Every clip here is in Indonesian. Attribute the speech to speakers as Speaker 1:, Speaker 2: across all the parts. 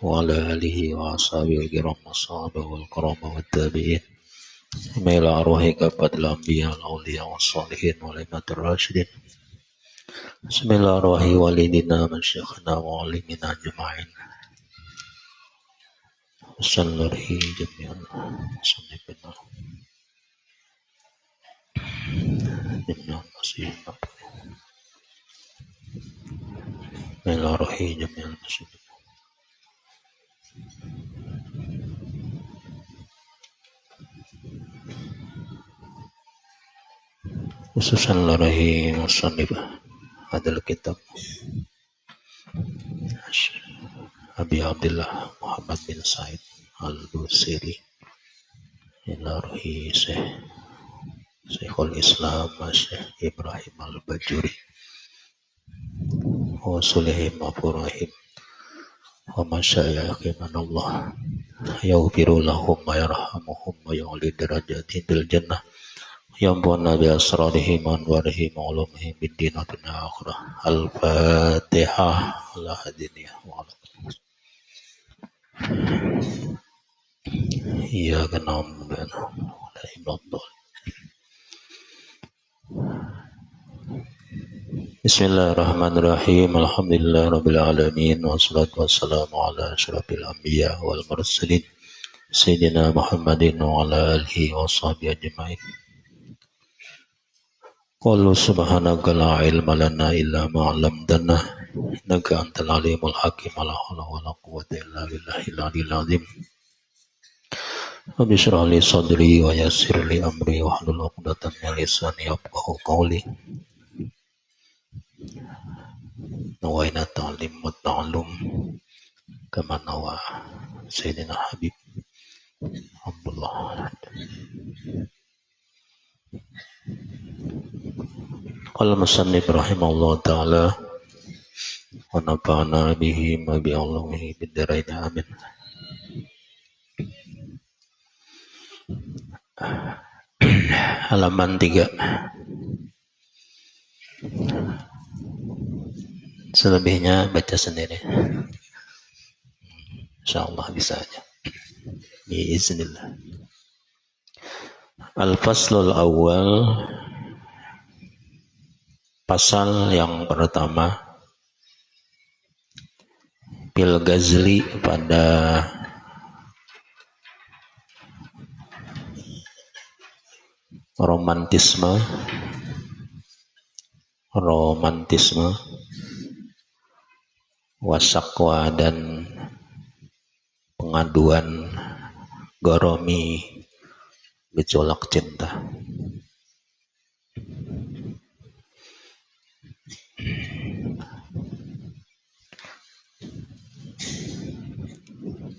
Speaker 1: وعلى آله وأصحابه الكرام الصحابة والكرامة والتابعين ما إلى أرواح كافة الأنبياء والأولياء والصالحين والأئمة الراشدين بسم الله أرواح والدينا مشايخنا وعلمنا أجمعين وسلره جميعا صنفنا جميعا مسيحنا من الأرواح جميعا مسيحنا khususan larahi musannif adalah kitab Abi Abdullah Muhammad bin Said Al-Busiri larahi Syekhul Islam Syekh Ibrahim Al-Bajuri wa sulihim afurahim wa masyayikhim Allah yaghfiru lahum wa yarhamuhum wa yu'li darajatin bil jannah yambuna bi asrarihim wa anwarihim wa ulumihim bid din wa dunya akhirah. Al-Fatihah. La hadiniyah wa ala iyyaka na'budu wa iyyaka nasta'in. Bismillahirrahmanirrahim. Alhamdulillahirabbil alamin wassalatu wassalamu ala asyrafil anbiya wal mursalin sayyidina Muhammadin wa ala alihi washabihi ajmain. Qalu subhanaka la ilma lana illa ma 'allamtana innaka antal alimul hakim. La haula wala quwwata illa billahil aliyyil azim. Rabbi shrah li sadri wa yassir li amri wahlul 'uqdatam min lisani yafqahu qawli. Nawaina ta'lim wa ta'allum kama nawa sayyidina Habib Abdullah. Qala musannif rahimahullah ta'ala wa nafa'ana bihi ma bi'ulumihi bid-dharain amin. Halaman 3. Selebihnya baca sendiri. Insyaallah bisa aja. Biiznillah. Al-faslul awal, pasal yang pertama, bil ghazli, pada romantisme wasakwa dan pengaduan goromi, gejolak cinta.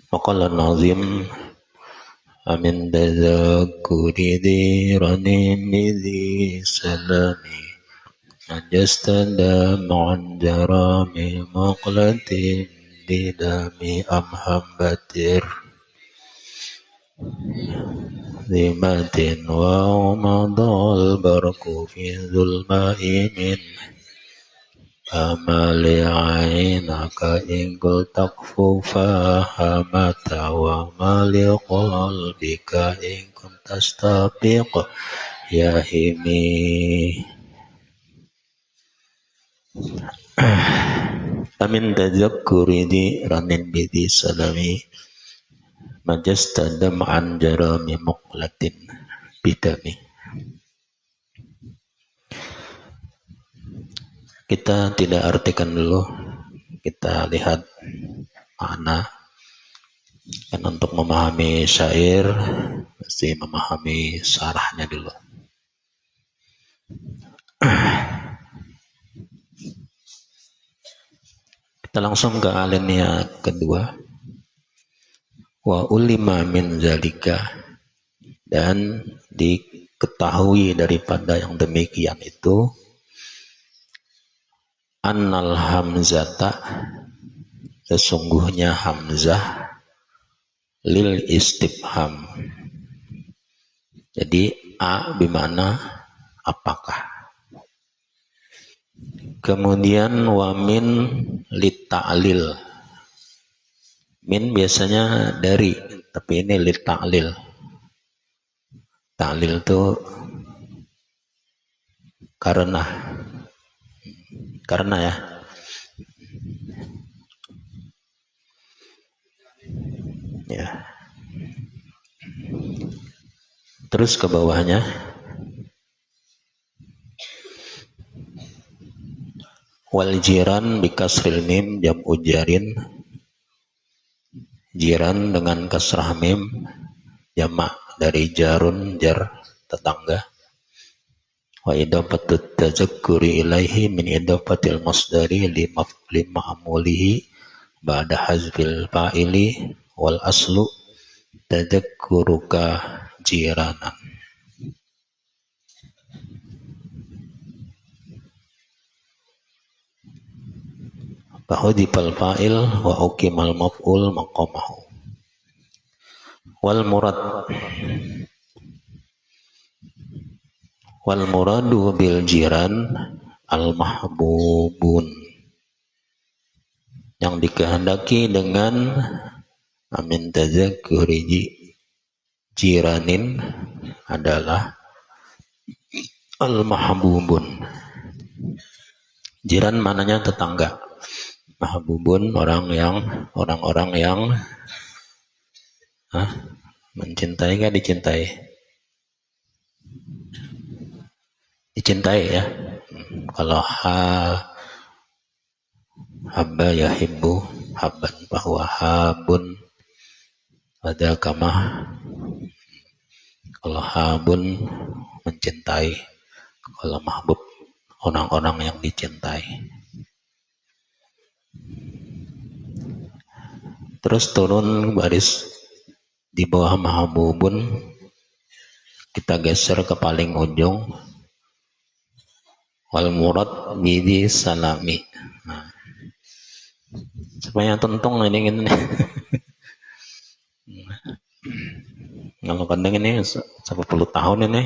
Speaker 1: Maqala nazim amin tadzakkuri dirani midhi salami najastada ma'an jarami maqlatin didami amhambatir zimatin wa madal barku fi zulma'i min amali aynaka ingkul takfu fahamata wa mali qalbika ingkun tastabiq yahimi. Amin tadzakkuri di ranin bidi salami majastada ma'an jarami muqlatin bidami. Kita tidak artikan dulu, kita lihat makna. Dan untuk memahami syair mesti memahami syarahnya dulu. Kita langsung ke alinea kedua. Wa ulima min zalika, dan diketahui daripada yang demikian itu, annal hamzata, sesungguhnya hamzah, lil istifham. Jadi a bimana apakah. Kemudian wamin lit ta'lil, Min biasanya dari, tapi ini li ta'lil. Ta'lil itu karena ya. Ya. Terus ke bawahnya wal jiran bikasril mim jam ujarin, jiran dengan kasrah mim jamak dari jarun jar tetangga. Wa idafatu tazakkuri ilaihi min idafatil masdari lima amulihi ba'da hazfil fa'ili wal aslu tadakkuruka jiranan. Fahudifal fa'il wa uqimal maf'ul maqamahu. Wal muradu bil jiran al mahbubun, yang dikehendaki dengan amin tazakuri jiranin adalah al mahbubun. Jiran mananya tetangga, mahbubun orang-orang yang mencintai kan dicintai. Dicintai ya. Kalau habba yahibbu habban bahwa habun ada kamah. Kalau habun mencintai, kalau mahbub orang-orang yang dicintai. Terus turun baris di bawah mahbubun, kita geser ke paling ujung. Wal murad bidi salami. Nah, supaya tuntung ini gini. Kalau kadang ini 10 tahun ini.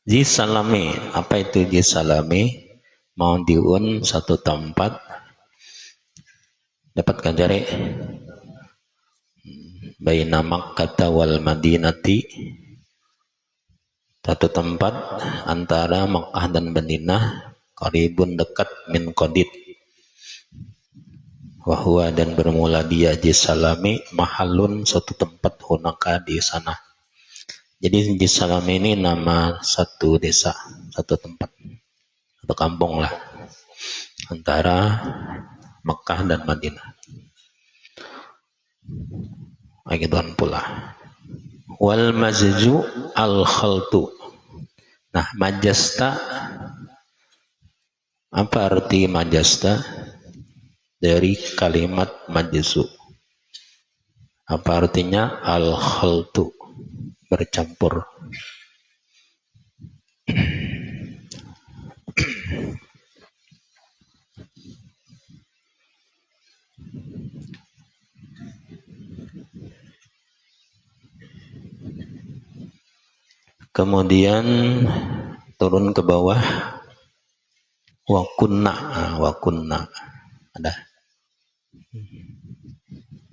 Speaker 1: Ji salami, apa itu ji salami? Mau diun satu tempat, dapatkan jari. Baina Makkah wal Madinati, satu tempat antara Makkah dan Madinah, qaribun dekat min qadid. Wahwa dan bermula dia Jisalami mahalun suatu tempat hunaka di sana. Jadi Jisalami ini nama satu desa, satu tempat, satu kampung lah antara Makkah dan Madinah. Begituan pula. Wal mazju al khaltu. Nah, majasta, apa arti majasta? Dari kalimat majzu. Apa artinya? Al khaltu, bercampur. Kemudian turun ke bawah wa kunna ada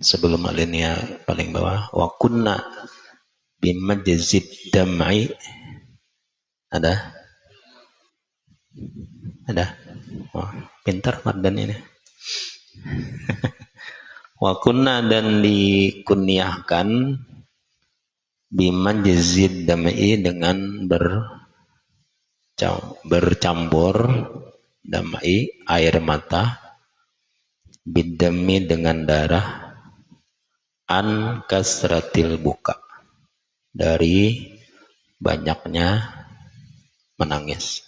Speaker 1: sebelum alinea paling bawah wa kunna bimajzid dam'i ada wah, pintar Mardan ini. Wa kunna, dan dikunyahkan bimajzid dam'i dengan bercampur dam'i air mata, bidami dengan darah, an kasratil buka, dari banyaknya menangis.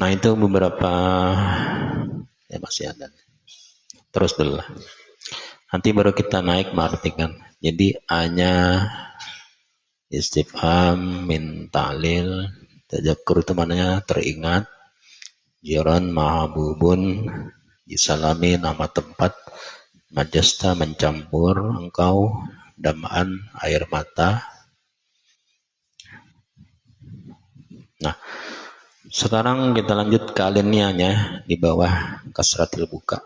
Speaker 1: Nah, itu beberapa ya masih ada. Terus dulu lah. Nanti baru kita naik mengartikan. Jadi A-nya istifham min ta'lil, tadzakur itu maknanya teringat, jiran mahbubun, disalami nama tempat, majasta mencampur engkau, dam'an air mata, Sekarang kita lanjut ke alinianya di bawah kasratil buka.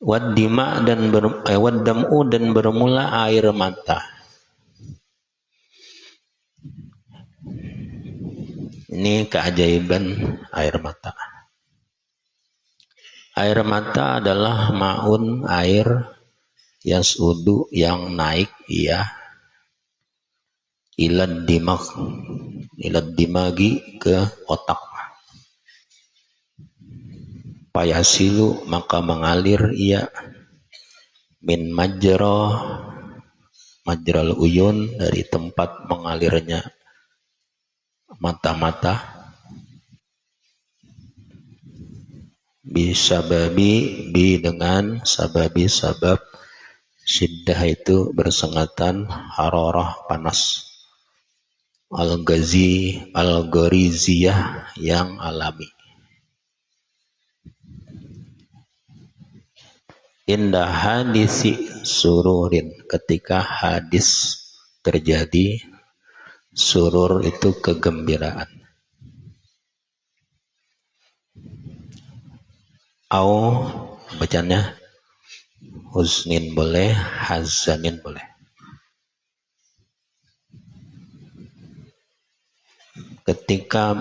Speaker 1: Waddima waddamu dan bermula air mata. Ini keajaiban air mata. Air mata adalah maun air yasudu yang naik ilad dimagi ke otak. Payasilu maka mengalir min majral uyun dari tempat mengalirnya mata-mata dengan sabab syiddah itu bersengatan hararah panas al-ghariziyah yang alami. Indah hadisi sururin ketika hadis terjadi, surur itu kegembiraan. Au bacanya husnin boleh, hazanin boleh. Ketika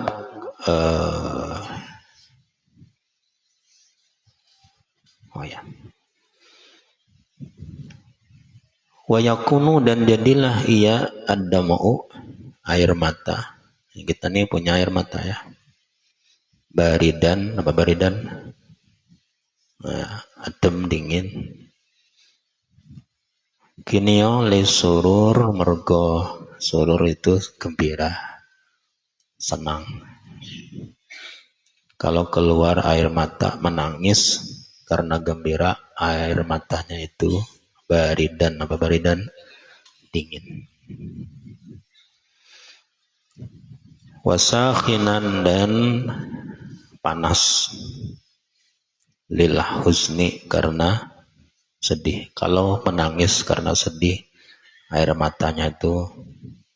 Speaker 1: wayakunu dan jadilah ia ad-dama'u air mata. Kita nih punya air mata ya. Baridan, apa baridan? Adem dingin. Kinio le surur mergo surur itu gembira, senang. Kalau keluar air mata menangis karena gembira, air matanya itu baridan, apa baridan? Dingin. Wasakhinan dan panas. Lil husni karena sedih. Kalau menangis karena sedih, air matanya itu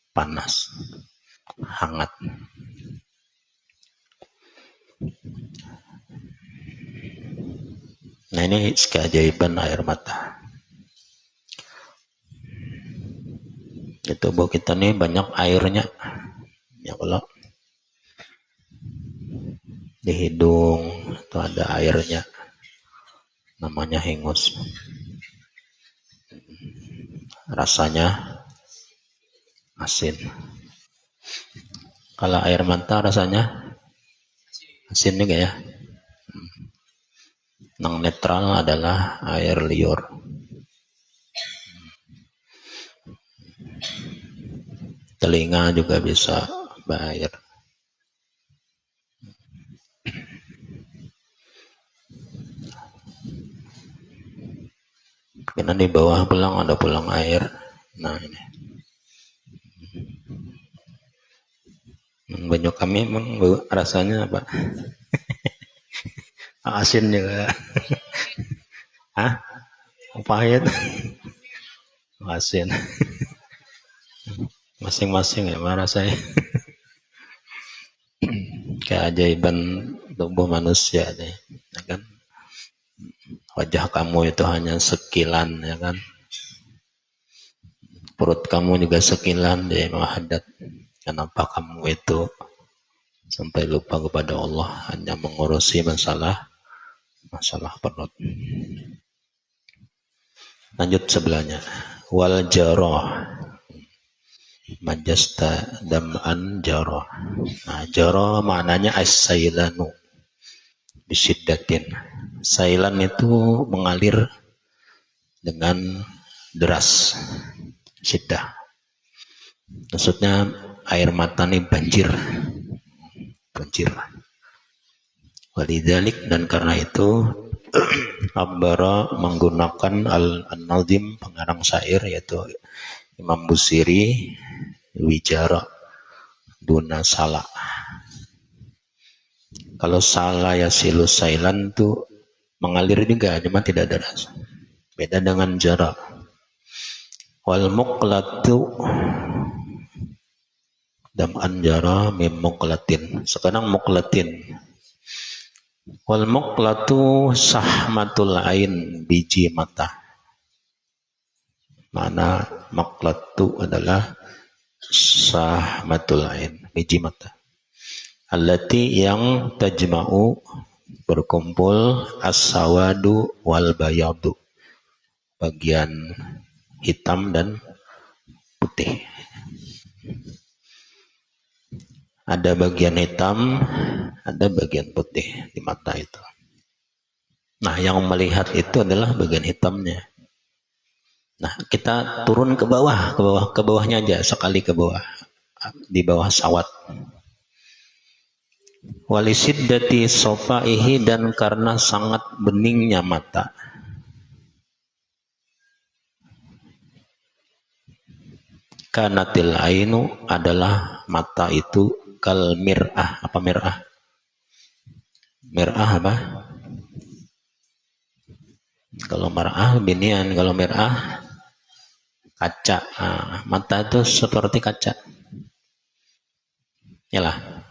Speaker 1: panas, hangat. Nah ini keajaiban air mata. Di tubuh kita nih banyak airnya. Ya kalau di hidung itu ada airnya, namanya hingus. Rasanya asin. Kalau air mata rasanya asin juga ya. Yang netral adalah air liur. Telinga juga bisa berair. Karena di bawah belang ada pulang air. Nah ini. Banyak kami memang rasanya apa? Asin juga. Hah? Pahit? Asin. Masing-masing ya marah saya. Keajaiban tubuh manusia nih, ya kan? Wajah kamu itu hanya sekilan, ya kan? Perut kamu juga sekilan, dia menghadap. Kenapa kamu itu sampai lupa kepada Allah, hanya mengurusi masalah perut. Lanjut sebelahnya. Wal jaroh. Majasta dam'an jaroh. Nah, jaroh maknanya as-sailanu bisyiddatin. Sailan itu mengalir dengan deras, syiddah. Maksudnya air mata ini banjir. Walidzalik dan karena itu Abbara menggunakan al-nazim pengarang syair yaitu Imam Busiri wijara duna sala. Kalau sala ya silus sailan itu mengalir juga, cuma tidak deras. Beda dengan jara. Wal muqlatu dam anjara mim muqlatin. Sekarang muqlatin. Wal muqlatu sahmatul ain, biji mata. Mana muqlatu adalah sahmatul ain, biji mata. Allati yang tajma'u, berkumpul, as-sawadu wal bayadu, bagian hitam dan putih. Ada bagian hitam, ada bagian putih di mata itu. Nah, yang melihat itu adalah bagian hitamnya. Nah, kita turun ke bawah, ke bawahnya aja, sekali ke bawah, di bawah sawat. Walisiddati sofaihi, dan karena sangat beningnya mata. Kanatil ainu, adalah mata itu kal mir'ah. Apa mir'ah? Mir'ah apa? Kalau mar'ah binian, kalau mir'ah kaca. Nah, mata itu seperti kaca. Yalah.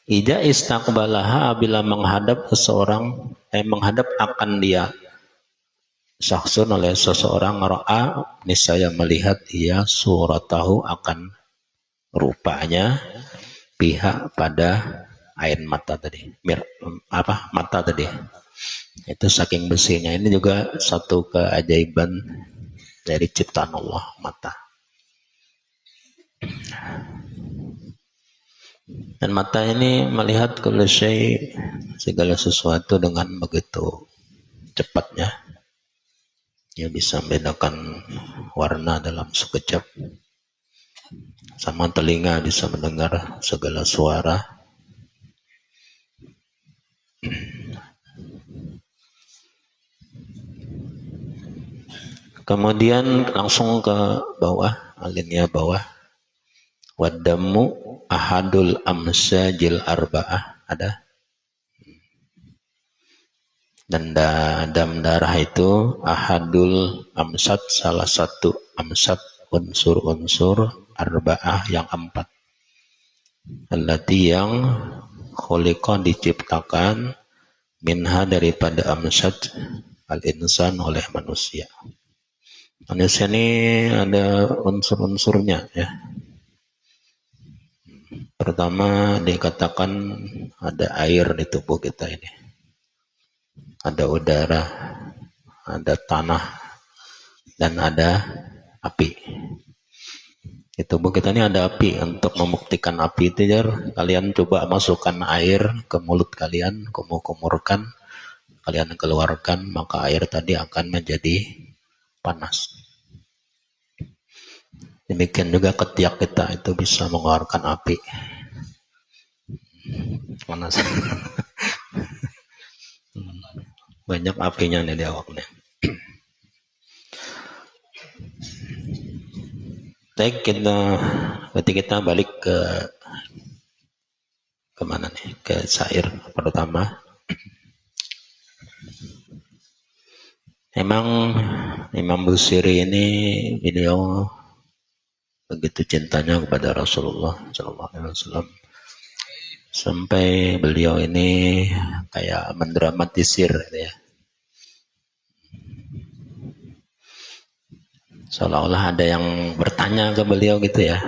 Speaker 1: Ida istaqbalaha, bila menghadap seseorang, menghadap akan dia, saksun, oleh seseorang, ra'a, niscaya melihat ia, suratahu, akan rupanya, pihak pada air mata tadi, mata tadi. Itu saking bersihnya. Ini juga satu keajaiban dari ciptaan Allah, mata. Dan mata ini melihat segala sesuatu dengan begitu cepatnya. Dia bisa membedakan warna dalam sekejap. Sama telinga bisa mendengar segala suara. Kemudian langsung ke bawah, alinea bawah. Wadamu ahadul amsajil arba'ah, ada. Dan darah itu ahadul amsad, salah satu amsad, unsur-unsur arba'ah yang 4. Allati, yang khuliqa, diciptakan, minha, daripada amsad, al-insan, oleh manusia. Manusia ini ada unsur-unsurnya, ya. Pertama dikatakan ada air di tubuh kita ini. Ada udara, ada tanah, dan ada api. Di tubuh kita ini ada api. Untuk membuktikan api itu, kalian coba masukkan air ke mulut kalian, kumur-kumurkan, kalian keluarkan, maka air tadi akan menjadi panas. Demikian juga ketiak kita itu bisa mengeluarkan api. Panas. Banyak apinya nih di awaknya. Baik, berarti kita balik ke mana nih? Ke syair pertama. Memang Imam Busiri ini, beliau begitu cintanya kepada Rasulullah SAW, sampai beliau ini kayak mendramatisir, ya. Seolah-olah ada yang bertanya ke beliau gitu, ya.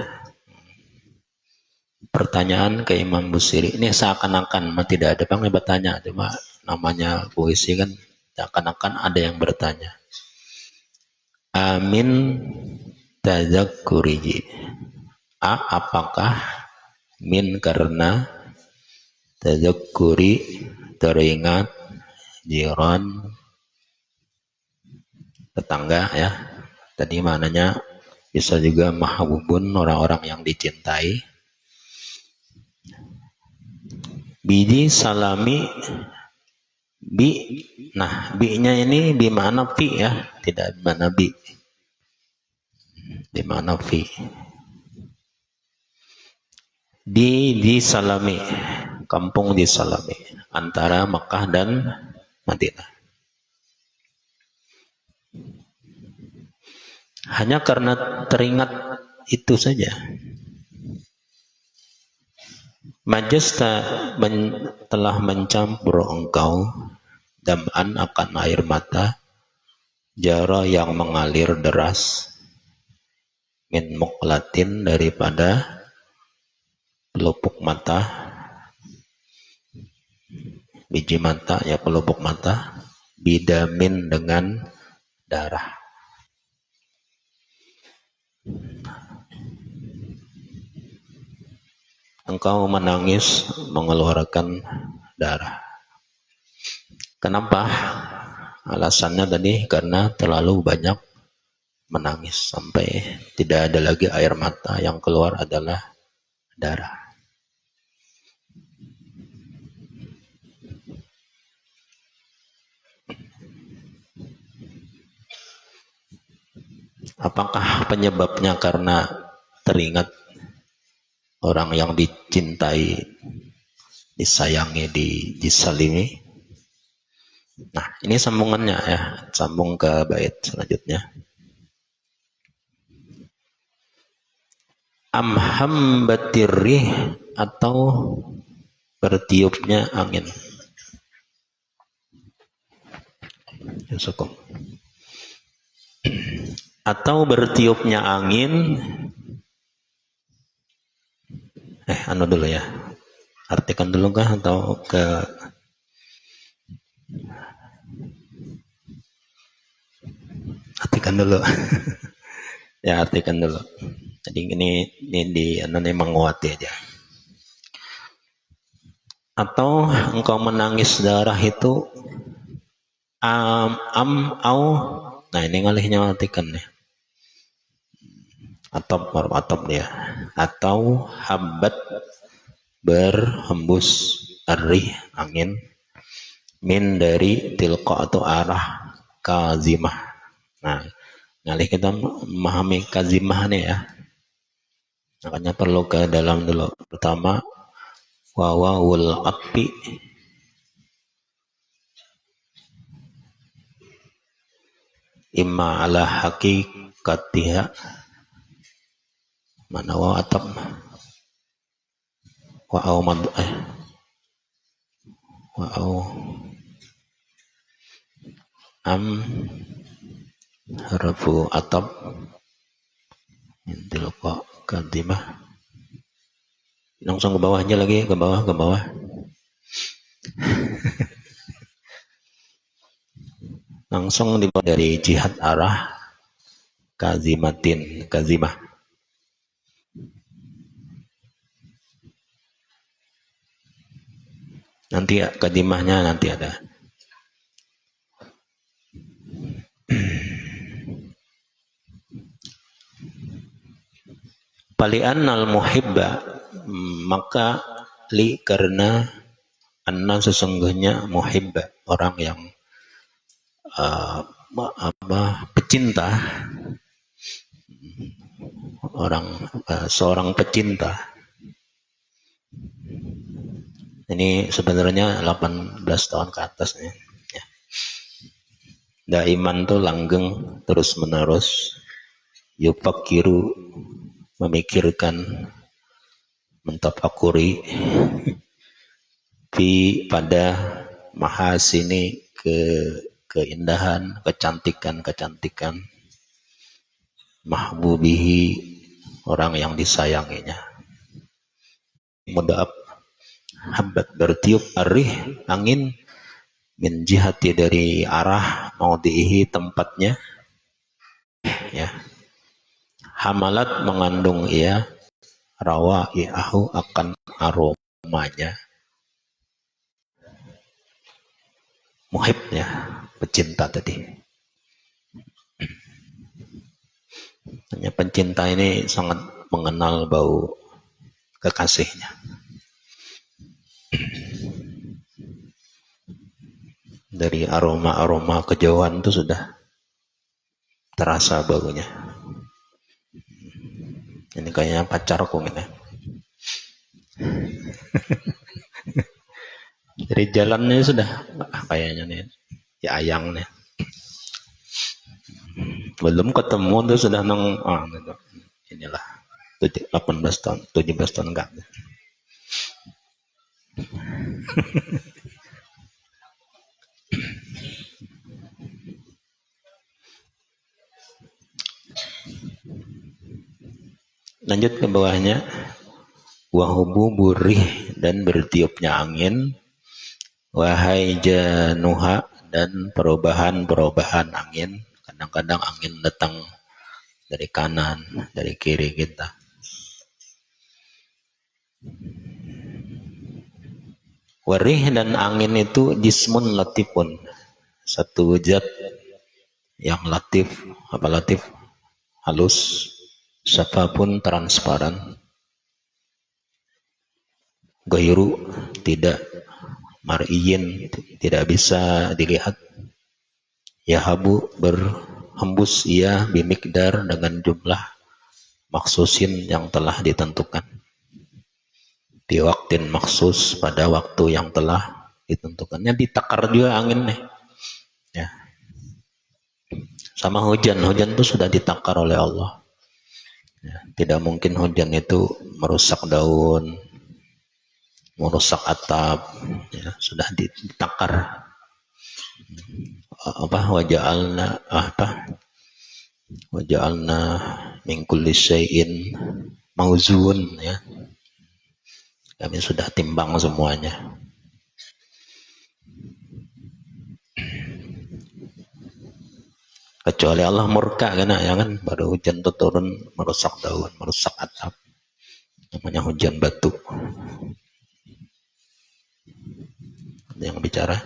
Speaker 1: Pertanyaan ke Imam Busiri ini seakan-akan tidak ada bang yang bertanya, cuma namanya puisi kan, seakan-akan ada yang bertanya. Amin tadzakkuriji, apakah min karena tadzakkuri, teringat, jiran, tetangga, ya. Tadi maknanya bisa juga mahbubun, orang-orang yang dicintai. Biji salami, bi, nah bi-nya ini di mana fi, ya, tidak di mana bi, di mana fi. Di Salami, kampung di Salami, antara Mekah dan Madinah. Hanya karena teringat itu saja. Majasta telah mencampur engkau dam'an akan air mata jara yang mengalir deras min muqlatin daripada pelupuk mata, biji mata ya, pelupuk mata, bidamin dengan darah. Engkau menangis mengeluarkan darah. Kenapa? Alasannya tadi karena terlalu banyak menangis sampai tidak ada lagi air mata, yang keluar adalah darah. Apakah penyebabnya karena teringat orang yang dicintai, disayangi, disalimi? Nah, ini sambungannya ya, sambung ke bait selanjutnya. Amham batirrih, atau bertiupnya angin. Atau bertiupnya angin. Anu dulu ya. Artikan dulu kah atau ke artikan dulu. Ya, artikan dulu. Jadi ini di menguati aja. Atau engkau menangis darah itu au. Nah, ini ngalihnya artikan nih. Atop dia. Atau habat berhembus arih angin min dari tilqa atau arah kazimah. Nah, ngalih kita memahami kazimah nih ya. Makanya perlu ke dalam dulu. Pertama, wawawul atpi imma ala haqiqatiha. Mana waw atap waw mad waw am harfu atap intil kok kadimah. Langsung ke bawah aja lagi, ke bawah. Langsung di bawah dari jihad arah kazimah. Nanti ya, kadimahnya nanti ada. Pali'annal muhibba, maka karena anna sesungguhnya muhibba, orang yang pecinta, seorang pecinta. Ini sebenarnya 18 tahun ke atas ya. Daiman tuh langgeng terus menerus, yufakiru memikirkan, mentafakuri pada mahasini keindahan, kecantikan mahbubihi, orang yang disayanginya. Mudha'ab habat bertiup arih angin min jihati dari arah maudhihi tempatnya ya. Hamalat mengandung ia rawai'ahu akan aromanya. Muhibnya pecinta tadi. Hanya pencinta ini sangat mengenal bau kekasihnya. Dari aroma kejauhan itu sudah terasa baunya. Ini kayaknya pacarku ini. Dari jalannya sudah kayaknya nih, ya ayang nih. Belum ketemu tuh sudah gitu. Inilah 17 tahun enggak. Lanjut ke bawahnya. Wahubu burih dan bertiupnya angin. Wahai januha dan perubahan-perubahan angin. Kadang-kadang angin datang dari kanan, dari kiri kita. Warih dan angin itu jismun latifun. Satu zat yang latif, apa latif? Halus. Syafafun transparan. Gairu tidak mar'iyin, tidak bisa dilihat. Yahabu berhembus ia bimikdar dengan jumlah maksusin yang telah ditentukan. Di waktin maksus pada waktu yang telah ditentukannya. Ditakar juga angin nih. Ya. Sama hujan itu sudah ditakar oleh Allah. Ya. Tidak mungkin hujan itu merusak daun, merusak atap, ya, sudah ditakar. Waja'alna min kulli syai'in mauzun, ya. Kami sudah timbang semuanya. Kecuali Allah murka kan, ya kan, baru hujan itu turun merusak daun, merusak atap. Namanya hujan batu. Yang bicara.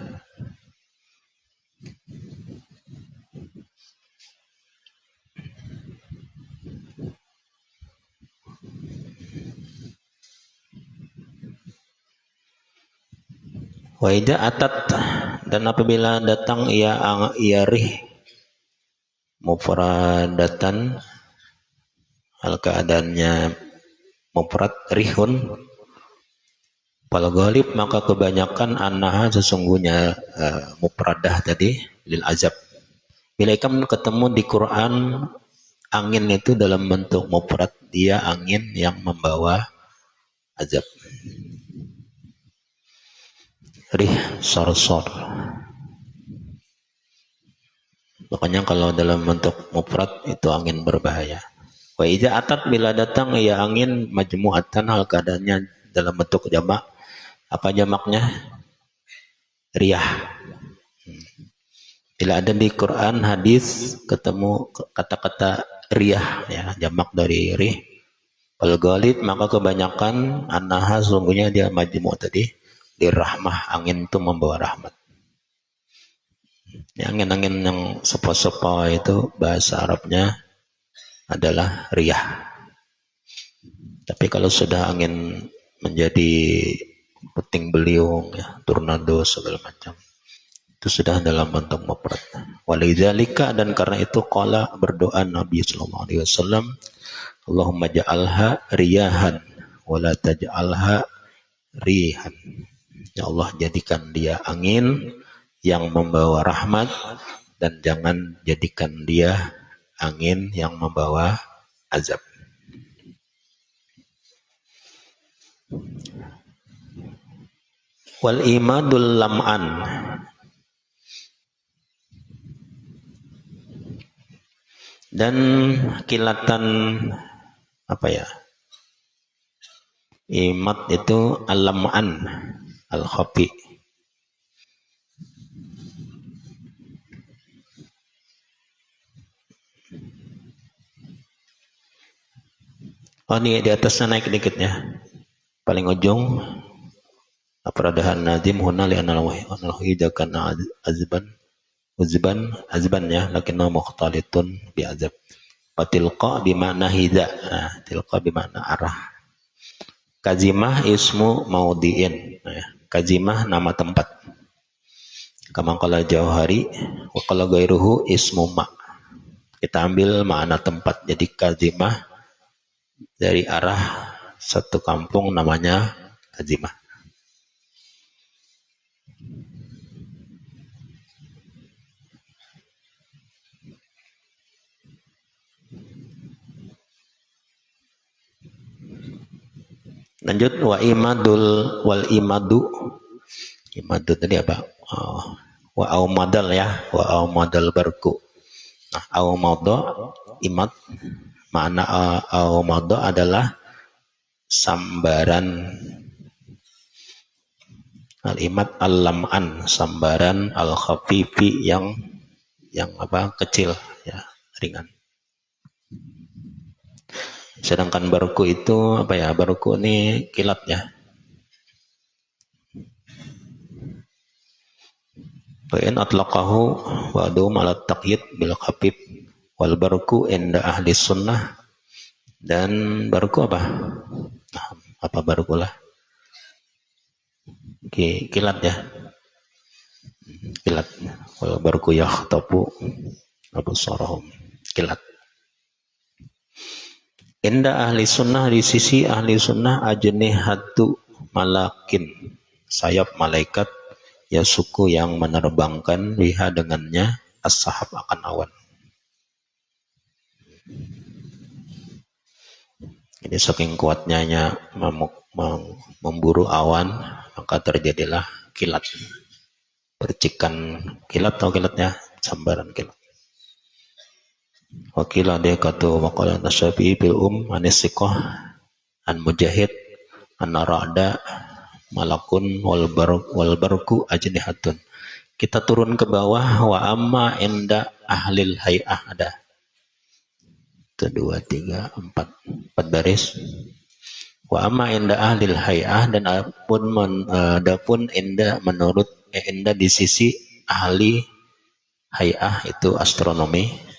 Speaker 1: Waida atat, dan apabila datang ia rih mufradatan, hal keadaannya mufrad rihun, fal ghalib maka kebanyakan annaha sesungguhnya mufradah tadi lil azab. Bila kamu ketemu di Quran angin itu dalam bentuk mufrad, dia angin yang membawa azab. Rih sorsor. Makanya kalau dalam bentuk mufrad itu angin berbahaya. Wa idza atat, bila datang ya angin majmu'atan, hal keadaannya dalam bentuk jamak. Apa jamaknya? Riyah. Bila ada di Quran hadis ketemu kata-kata riyah, ya, jamak dari rih, al ghalib maka kebanyakan annaha sungguhnya dia majmu' tadi dirahmah, angin itu membawa rahmat. Ya, angin-angin yang sepo-sepo itu bahasa Arabnya adalah riyah. Tapi kalau sudah angin menjadi puting beliung, ya, tornado segala macam, itu sudah dalam bentuk mufrad. Walidzalika, dan karena itu qala, berdoa Nabi sallallahu alaihi wasallam, Allahumma ja'alha riyahan wa la taj'alha rihan. Ya Allah, jadikan dia angin yang membawa rahmat dan jangan jadikan dia angin yang membawa azab. Wal imadul lam'an, dan kilatan apa ya? Imad itu al-lam'an al-khafi. Oh, ini di atasnya naik dikit ya. Paling ujung apradahan nazim huna li anal wahida kana azban ya, lakinna mukhtalitun bi azab. Fatilqa bimana hida. Nah, tilqa bimana arah. Kazimah ismu maudiin. Nah, kazimah nama tempat. Kama qala Jauhari wa qala ghairuhu ismu ma. Kita ambil makna tempat. Jadi kazimah dari arah satu kampung namanya kazimah. Lanjut, wal imadu Imadu tadi apa? Wa au madal ya, wa au madal barku. Nah, au mado imad makna au mado adalah sambaran al-imad al-lam'an, sambaran al-khafifi yang apa? Kecil ya, ringan. Sedangkan barku itu apa ya? Barku ini kilat ya. Wa in atlaqahu wa adum ala taqyid bil khafif wal barku inda ahli sunnah. Dan barku apa? Nah, apa barku lah? Kilat ya. Kilat. Wal barku yakhtafu absarahum. Kilat. Inda ahli sunnah, di sisi ahli sunnah, ajnihatu malakin, sayap malaikat, ya suku yang menerbangkan biha dengannya as-sahab akan awan. Jadi saking kuatnya memburu awan, maka terjadilah kilat. Percikan kilat atau kilatnya sambaran kilat. Wakilah dia kata waqala nasyafi bil anisiqah an mujahid an ra'da malakun wal barku ajnihatun. Kita turun ke bawah, wa amma inda ahlil hay'ah, ada 1, 2, 3, 4 baris. Wa amma inda ahlil hay'ah, dan adapun inda menurut inda di sisi ahli hay'ah, itu astronomi.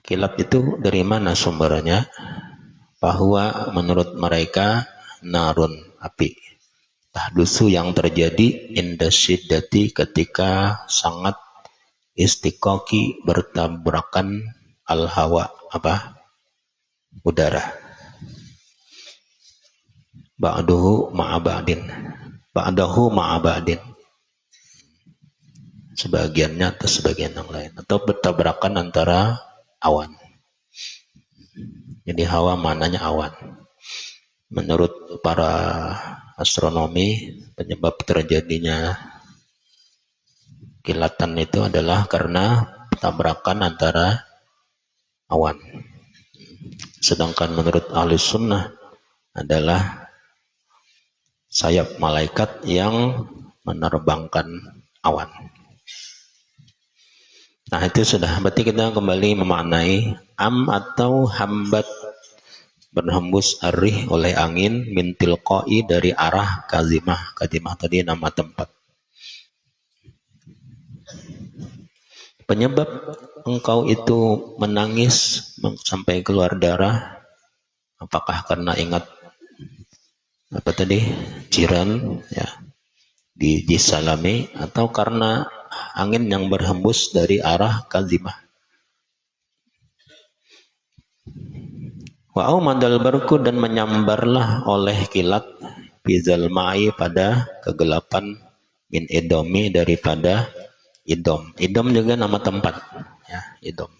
Speaker 1: Kilat itu dari mana sumbernya? Bahwa menurut mereka narun, api, tahdusu yang terjadi inda syiddati, ketika sangat istiqoqi, bertabrakan al hawa, apa? Udara. Ba'dahu ma'abadin, ba'dahu ma'abadin, sebagiannya atau sebagian yang lain, atau bertabrakan antara awan. Jadi hawa mananya awan. Menurut para astronomi, penyebab terjadinya kilatan itu adalah karena tabrakan antara awan. Sedangkan menurut ahli sunnah adalah sayap malaikat yang menerbangkan awan. Nah, itu sudah. Berarti kita kembali memaknai am atau hambat, berhembus arih oleh angin, min tilqai, dari arah kazimah. Kazimah tadi nama tempat. Penyebab engkau itu menangis sampai keluar darah, apakah karena ingat apa tadi, jiran ya disalami, atau karena angin yang berhembus dari arah kazimah? Wa aumadal barku, dan menyambarlah oleh kilat, bizal ma'i, pada kegelapan, min idomi, daripada idom. Idom juga nama tempat ya, idom.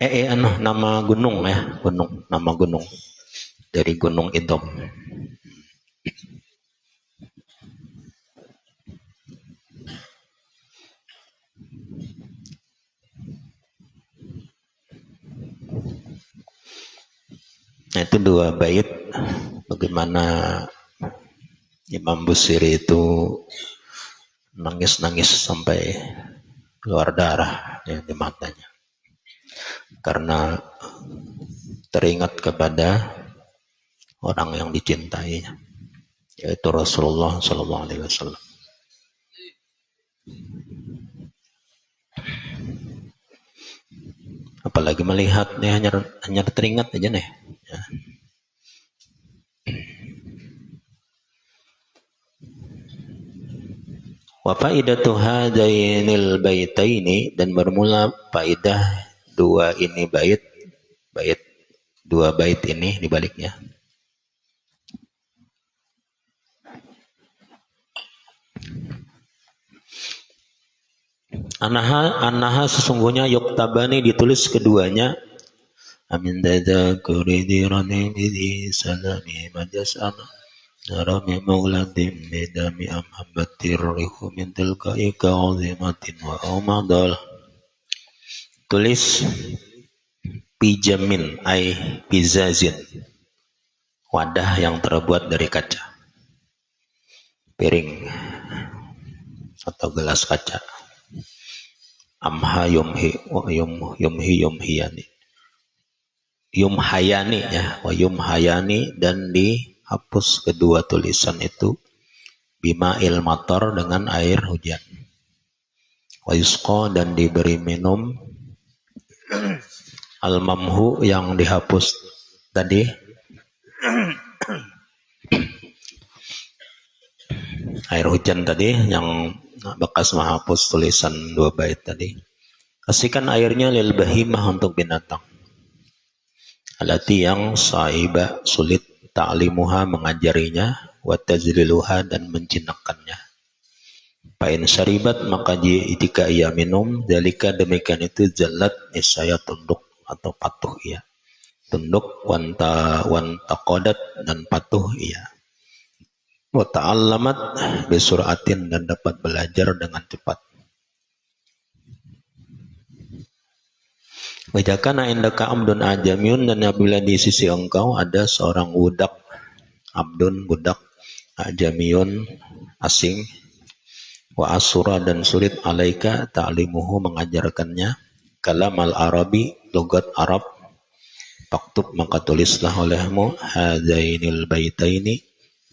Speaker 1: Nama gunung ya, gunung, nama gunung, dari gunung Idom. Nah, itu 2 bait bagaimana Imam Busiri itu nangis-nangis sampai keluar darah ya, di matanya, karena teringat kepada orang yang dicintainya, yaitu Rasulullah SAW. Apalagi melihatnya, hanya teringat aja nih ya. Wa faidatu hadainil baitaini, dan bermula faidah 2 ini bait 2 bait ini dibaliknya. Anaha sesungguhnya yuktabani, ditulis keduanya, amin dada kuridirani bidi salami majasana, Rami mauladim medami amhabatir rihu min tilkai ka'azimatin wa aumadal. Tulis pijamin ay pizazin, wadah yang terbuat dari kaca, piring atau gelas kaca. Amha yumhi yumhiyani yumhayani ya, wa yumhayani, dan dihapus kedua tulisan itu bima'il matar, dengan air hujan. Wa yusqa, dan diberi minum al-mamhu, yang dihapus tadi, air hujan tadi yang bekas menghapus tulisan 2 bait tadi. Kasihkan airnya lil bahimah, untuk binatang. Alati, yang saiba, sulit, ta'limuha, mengajarinya, wa tazliluha, dan menjinakkannya. Pain syaribat, maka jika ia minum, dalika, demikian itu, zalat, niscaya tunduk atau patuh ia. Tunduk, wantaqadat, dan patuh ia. Wa ta'allamat bisuratin, dan dapat belajar dengan cepat. Wajakana indaka abdun ajamiyun, dan apabila di sisi engkau ada seorang budak, abdun, budak, ajamiyun, asing, wa asura, dan sulit, alaika, ta'limuhu, mengajarkannya, kalam al-arabi, logat Arab, faktub, maka tulislah olehmu, hadainil baitaini,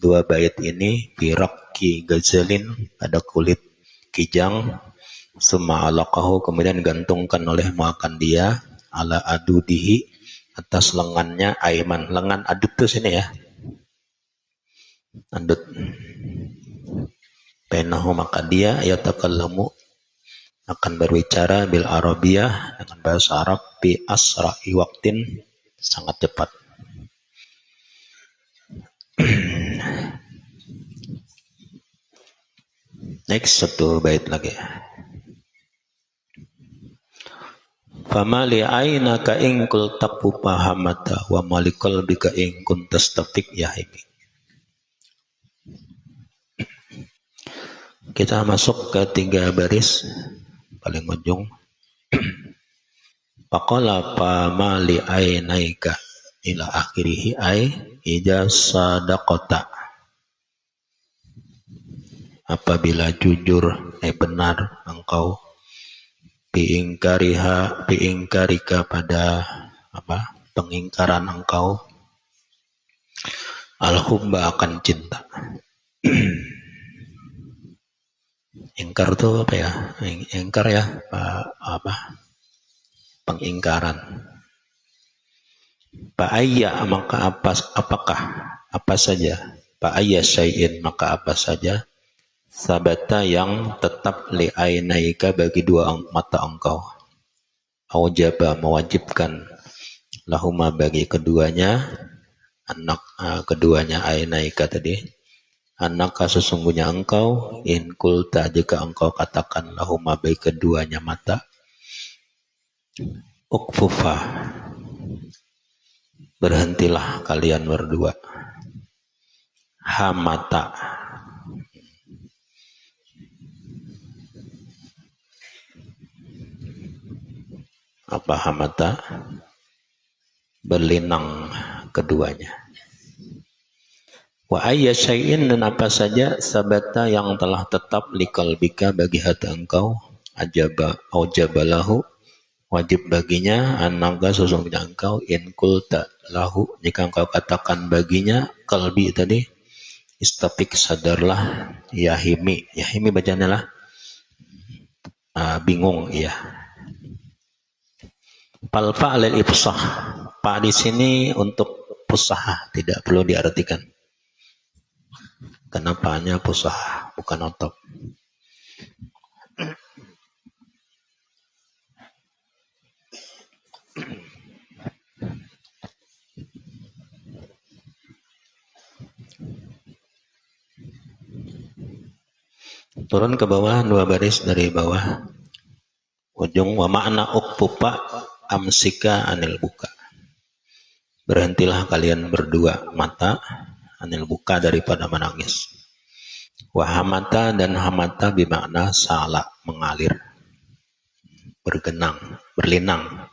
Speaker 1: 2 bait ini, birakki gazalin, ada kulit kijang, summa alaqahu, kemudian gantungkan olehmu akan dia, ala adudihi, atas lengannya, aiman, lengan adud itu sini ya, adud. Bainahu, maka dia yatakallamu, akan berbicara bil arabiyah, dengan bahasa Arab, bi asra'i waqtin, sangat cepat. Next, 1 bait lagi. Fama li ainaka in qultaku pahamata wa malikal bika in kuntastafik yahimi. Kita masuk ke 3 baris paling ujung. Faqala fama li ainaika ila akhirih ay ija sadaqata, apabila jujur benar engkau, biingkarika, pada pengingkaran engkau, al-hubba, akan cinta. Ingkar itu apa ya? Ingkar ya, pengingkaran. Fa'ayya, maka apakah, apa saja, fa'ayya syai'in, maka apa saja, sabata, yang tetap, li ainaika, bagi 2 mata engkau, aujaba, mewajibkan, lahuma, bagi keduanya, keduanya ainaika tadi, anaka, sesungguhnya engkau, in kulta, jika engkau katakan, lahuma, bagi keduanya mata, ukfufa, berhentilah kalian berdua, hamata, apa hamata, berlinang keduanya. Wa ayya syai'in, dan apa saja, sabata, yang telah tetap, likalbika, bagi hati engkau, aujabalahu, wajib baginya, anaga, sesungguhnya engkau, in kulta lahu, jika engkau katakan baginya, kalbi tadi, istafik, sadarlah, yahimi bacanya lah, bingung ya. Palfa alil ifsah, pa di sini untuk pusah, tidak perlu diartikan. Kenapa hanya pusah, bukan otot? Turun ke bawah 2 baris dari bawah ujung. Wa makna ukfufa amsika anil buka, berhentilah kalian berdua mata, anil buka daripada menangis. Wahamata dan hamata bermakna sala, mengalir, bergenang, berlinang.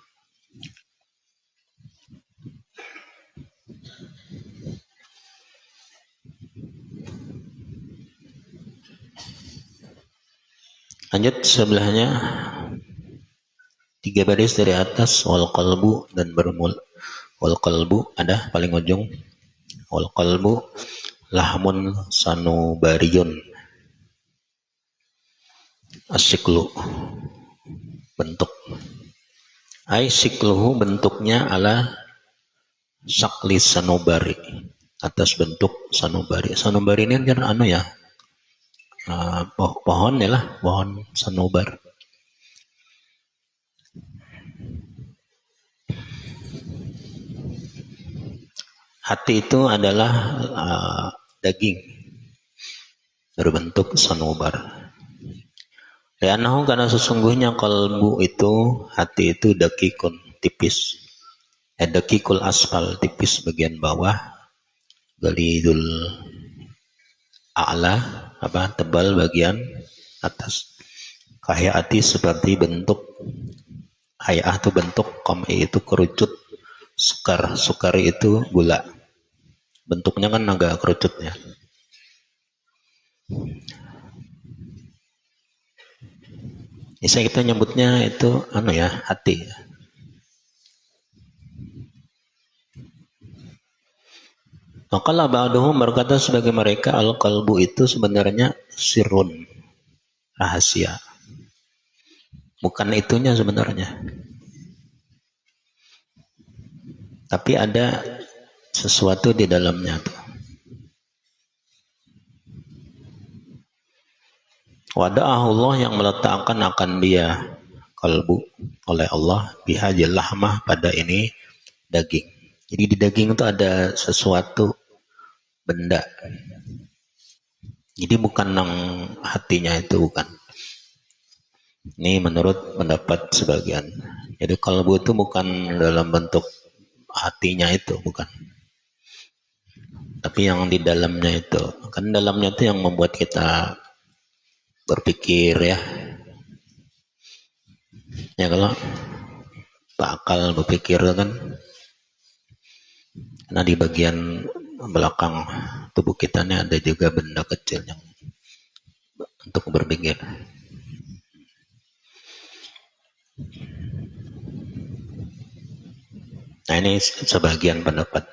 Speaker 1: Lanjut sebelahnya 3 baris dari atas, wal qalbu dan bermul. Wal qalbu ada paling ujung. Wal qalbu lahmun sanubariyun. Asyiklu bentuk. Ai sikluhu bentuknya ala sakli sanubari, atas bentuk sanubari. Sanubari ini kan anu ya, pohon ya lah, pohon sanubar. Hati itu adalah daging berbentuk sanubar. Lianahu karena sesungguhnya kalbu itu, hati itu dakikun, tipis. Dakikul asfal, tipis bagian bawah. Galidul a'la, tebal bagian atas. Kahiyati seperti bentuk, hayah itu bentuk, kom'i itu kerucut, sukar itu gula. Bentuknya kan agak kerucutnya. Bisa kita nyebutnya itu hati. Maka ba'duhum berkata sebagai mereka al-qalbu itu sebenarnya sirrun, rahasia. Bukan itunya sebenarnya. Tapi ada sesuatu di dalamnya tuh. Wada'ahullah yang meletakkan akan dia kalbu oleh Allah bihajil lahmah pada ini daging. Jadi di daging itu ada sesuatu benda. Jadi bukan nang hatinya itu, bukan. Ini menurut pendapat sebagian. Jadi kalbu itu bukan dalam bentuk hatinya itu, bukan. Tapi yang di dalamnya itu. Kan dalamnya itu yang membuat kita berpikir ya. Ya kalau akal berpikir kan. Nah di bagian belakang tubuh kita ini ada juga benda kecil yang untuk berpikir. Nah ini sebagian pendapat.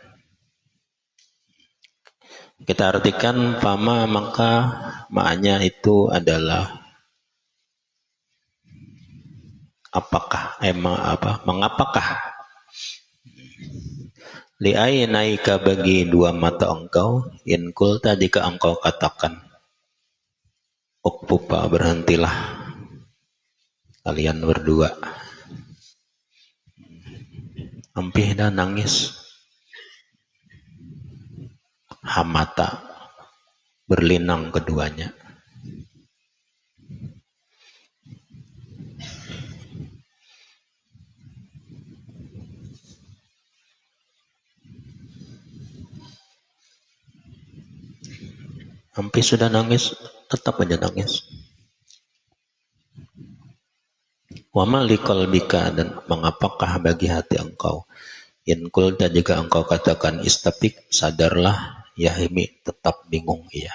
Speaker 1: Kita artikan fama, maka maknanya itu adalah apakah, mengapakah? Li'ainaika bagi dua mata engkau, in kulta jika engkau katakan, ukpupa berhentilah kalian berdua. Ampih dan nangis. Hamata berlinang keduanya. Ampih sudah nangis, tetap aja nangis. Wa ma liqalbika, dan mengapakah bagi hati engkau, in kulta jika engkau katakan istafik, sadarlah, yahimi, tetap bingung ia.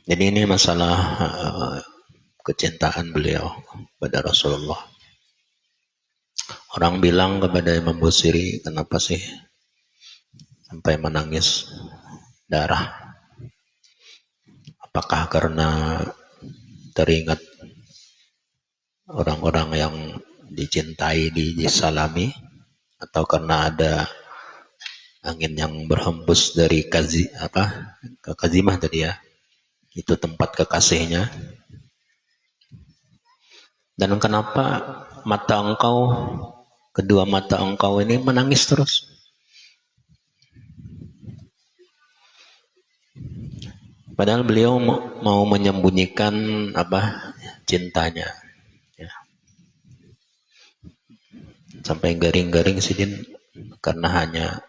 Speaker 1: Jadi ini masalah kecintaan beliau pada Rasulullah. Orang bilang kepada Imam Busiri, kenapa sih sampai menangis darah? Apakah karena teringat orang-orang yang dicintai, disalami, atau karena ada angin yang berhembus dari kazimah tadi ya, itu tempat kekasihnya. Dan kenapa kedua mata engkau ini menangis terus? Padahal beliau mau menyembunyikan cintanya. Ya. sampai garing-garing sidin karena hanya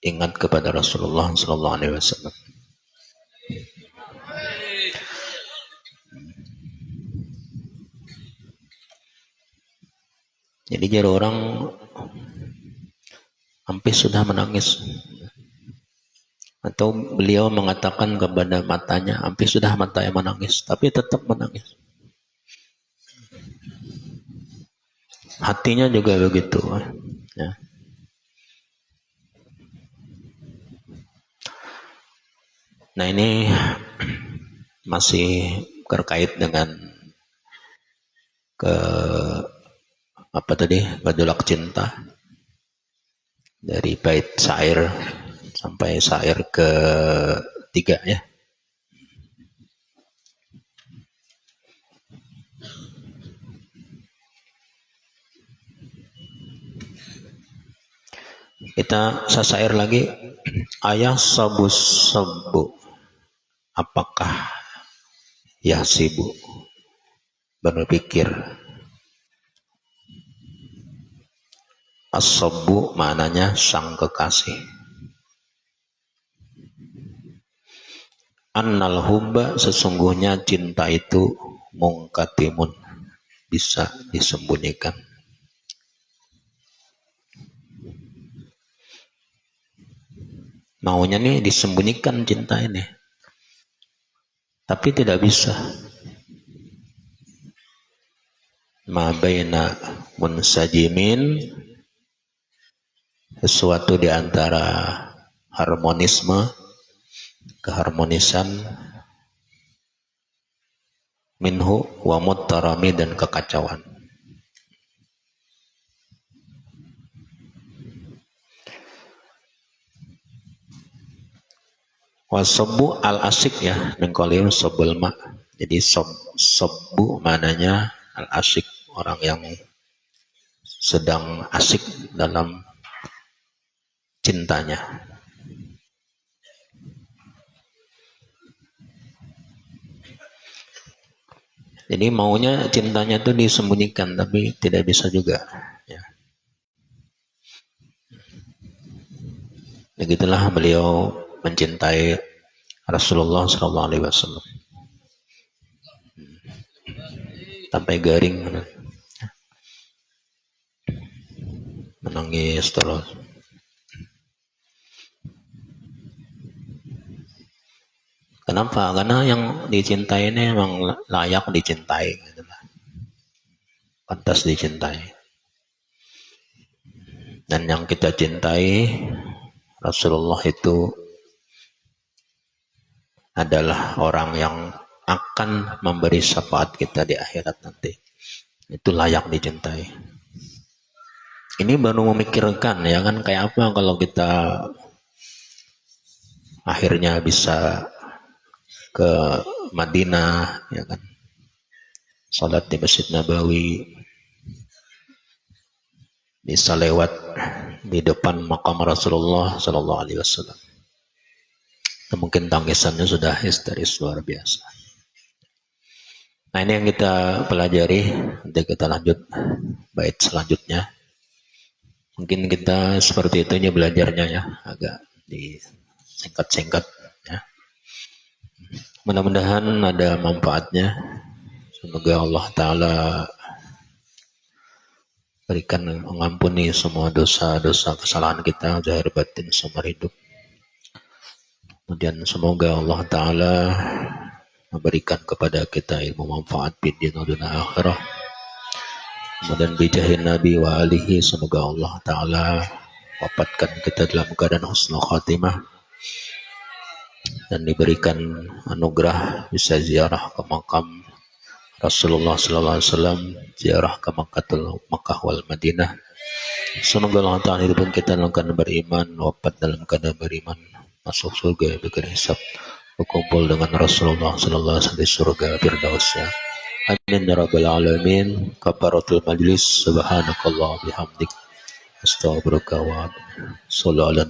Speaker 1: ingat kepada Rasulullah Sallallahu Alaihi Wasallam. Jadi jadi orang hampir sudah menangis, atau beliau mengatakan kepada matanya, hampir sudah matanya menangis, tapi tetap menangis. Hatinya juga begitu. Ya. Nah ini masih terkait dengan gejolak cinta dari bait syair sampai syair ketiga ya. Kita syair lagi. Ayah sabu apakah ya sibuk berpikir. As-sabbu maknanya sang kekasih. Annal hubba sesungguhnya cinta itu mungkatimun bisa disembunyikan. Maunya nih disembunyikan cinta ini, tapi tidak bisa. Ma baina munsajimin, sesuatu di antara harmonisme, keharmonisan, minhu wa muttarami dan kekacauan. Wasobu al asik ya, mengkolim sobul ma. Jadi sobu mananya al asik, orang yang sedang asik dalam cintanya. Jadi maunya cintanya itu disembunyikan, tapi tidak bisa juga. Ya. Begitulah beliau mencintai Rasulullah SAW sampai garing, menangis terus. Kenapa? Karena yang dicintai ini memang layak dicintai, pantas dicintai. Dan yang kita cintai Rasulullah itu adalah orang yang akan memberi syafaat kita di akhirat nanti. Itu layak dicintai. Ini baru memikirkan ya kan, kayak apa kalau kita akhirnya bisa ke Madinah ya kan, salat di Masjid Nabawi, bisa lewat di depan makam Rasulullah Sallallahu Alaihi Wasallam. Mungkin tangisannya sudah histeris luar biasa. Nah ini yang kita pelajari. Nanti kita lanjut bait selanjutnya. Mungkin kita seperti itu aja belajarnya ya, agak disingkat-singkat ya. Mudah-mudahan ada manfaatnya. Semoga Allah Ta'ala berikan mengampuni semua dosa-dosa kesalahan kita zahir batin seumur hidup. Kemudian semoga Allah Ta'ala memberikan kepada kita ilmu manfaat di dunia akhirah. Kemudian bijahin Nabi wa alihi, semoga Allah Ta'ala wafatkan kita dalam keadaan husnul khatimah dan diberikan anugerah bisa ziarah ke makam Rasulullah Sallallahu Alaihi Wasallam, ziarah ke Makkah wal Madinah. Semoga Allah Ta'ala hidupkan kita dalam keadaan beriman, wafat dalam keadaan beriman, masuk surga dengan hisab, berkumpul dengan Rasulullah Sallallahu Alaihi Wasallam di surga Firdaus ya. Amin ya rabbal alamin. Kafaratul majlis. Subhanakallah bihamdik. Astaghfiruka wa atubu ilaik.